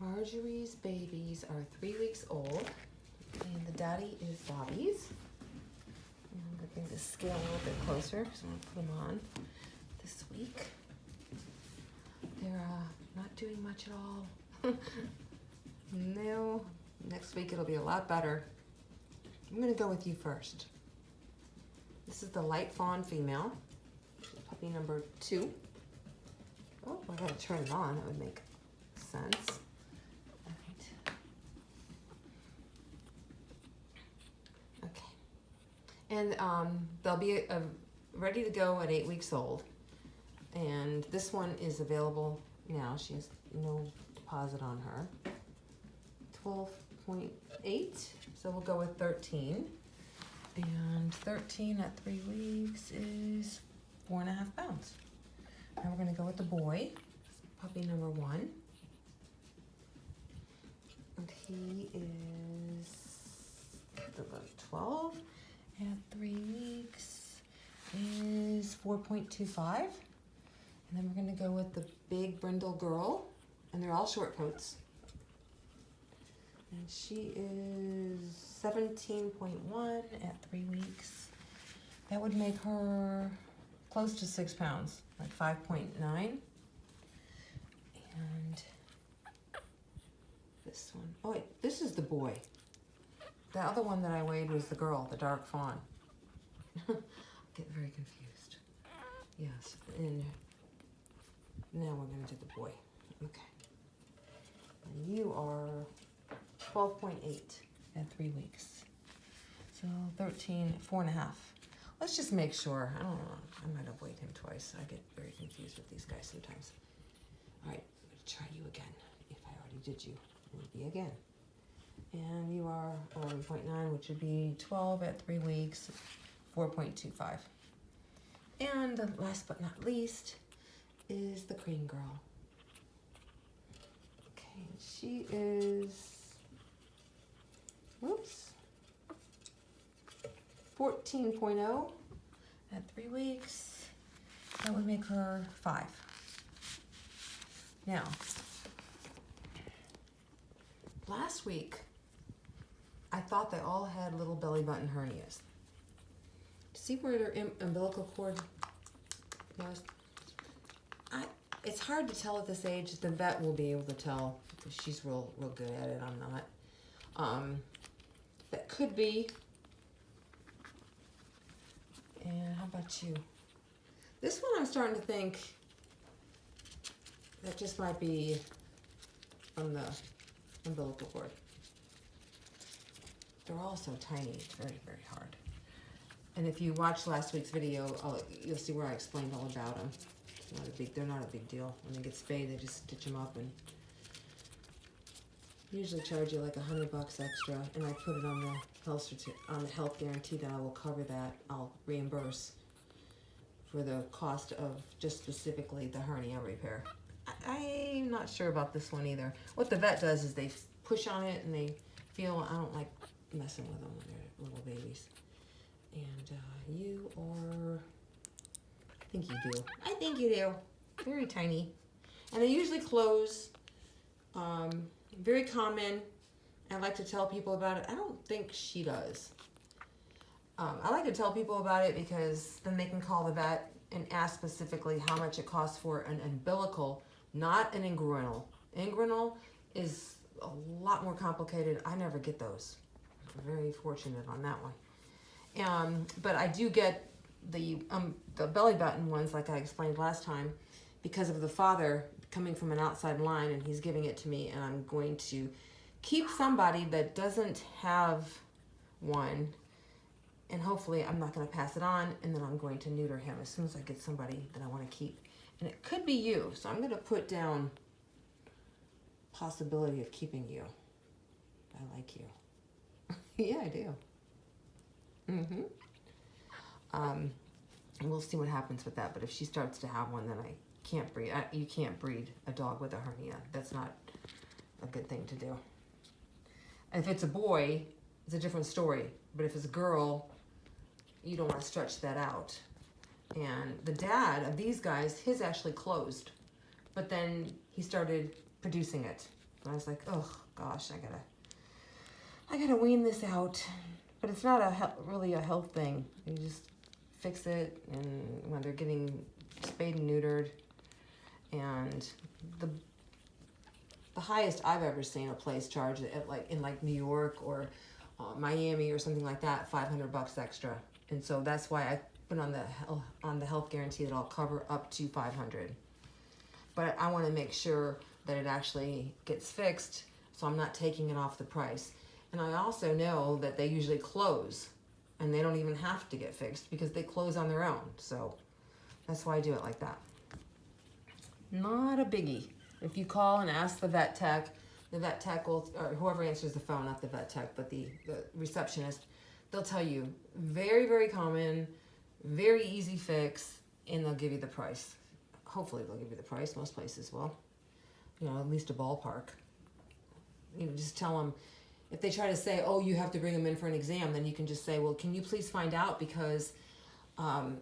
Marjorie's babies are 3 weeks old, and the daddy is Bobby's. And I'm going to bring the scale a little bit closer because I'm going to put them on this week. They're not doing much at all. No, next week it'll be a lot better. I'm going to go with you first. This is the light fawn female, puppy number 2. Oh, I got to turn it on. That would make sense. All right. Okay. And they'll be ready to go at 8 weeks old. And this one is available now. She has no deposit on her. 12.8. So we'll go with 13. And 13 at 3 weeks is 4.5 pounds. Now we're going to go with the boy, puppy number 1. And he is about 12 at 3 weeks is 4.25. And then we're going to go with the big brindle girl, and they're all short coats. And she is 17.1 at 3 weeks. That would make her close to 6 pounds, like 5.9. And this one, oh wait, this is the boy. The other one that I weighed was the girl, the dark fawn. Get very confused. Yes, and now we're gonna do the boy. Okay. And you are 12.8 at 3 weeks. So 13, 4.5. Let's just make sure. I don't know. I might have weighed him twice. I get very confused with these guys sometimes. All right, I'm going to try you again. If I already did you, it would be again. And you are 11.9, which would be 12 at 3 weeks, 4.25. And the last but not least is the cream girl. Okay, she is, whoops, 14.0 at 3 weeks. That would make her 5. Now, last week, I thought they all had little belly button hernias. See where their umbilical cord was? It's hard to tell at this age. The vet will be able to tell because she's real good at it. I'm not. That could be. And how about you? This one I'm starting to think that just might be from the umbilical cord. They're all so tiny, it's very, very hard. And if you watch last week's video, you'll see where I explained all about them. They're not a big deal. When they get spayed, they just stitch them up and usually charge you like $100 extra, and I put it on the health guarantee that I will cover that. I'll reimburse for the cost of just specifically the hernia repair. I'm not sure about this one either. What the vet does is they push on it and they feel. I don't like messing with them when they're little babies. And you are, I think you do. I think you do. Very tiny. And they usually close. Very common. I like to tell people about it. I don't think she does. I like to tell people about it because then they can call the vet and ask specifically how much it costs for an umbilical, not an inguinal. Inguinal is a lot more complicated. I never get those. I'm very fortunate on that one. But I do get the belly button ones, like I explained last time, because of the father coming from an outside line, and he's giving it to me, and I'm going to keep somebody that doesn't have one, and hopefully I'm not going to pass it on, and then I'm going to neuter him as soon as I get somebody that I want to keep. And it could be you, so I'm going to put down possibility of keeping you. I like you. Yeah, I do. And we'll see what happens with that, but if she starts to have one, then I can't breed. You can't breed a dog with a hernia. That's not a good thing to do. And if it's a boy, it's a different story. But if it's a girl, you don't want to stretch that out. And the dad of these guys, his actually closed, but then he started producing it And I was like, oh gosh, I gotta wean this out. But it's not really a health thing. You just fix it, and when they're getting spayed and neutered, and the highest I've ever seen a place charge at in New York or Miami or something like that, $500 extra. And so that's why I put on the health guarantee that I'll cover up to $500. But I want to make sure that it actually gets fixed, so I'm not taking it off the price. And I also know that they usually close, and they don't even have to get fixed because they close on their own. So that's why I do it like that. Not a biggie. If you call and ask the vet tech will, or whoever answers the phone, not the vet tech, but the receptionist, they'll tell you very, very common, very easy fix, and they'll give you the price. Hopefully they'll give you the price. Most places will. You know, at least a ballpark. You know, just tell them, if they try to say, oh, you have to bring them in for an exam, then you can just say, well, can you please find out, because I'm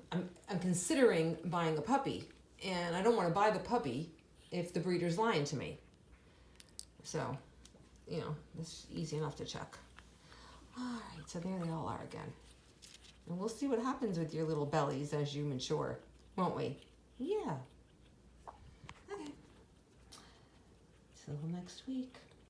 considering buying a puppy, and I don't want to buy the puppy if the breeder's lying to me. So, you know, it's easy enough to check. All right, so there they all are again. And we'll see what happens with your little bellies as you mature, won't we? Yeah. Okay. Till next week.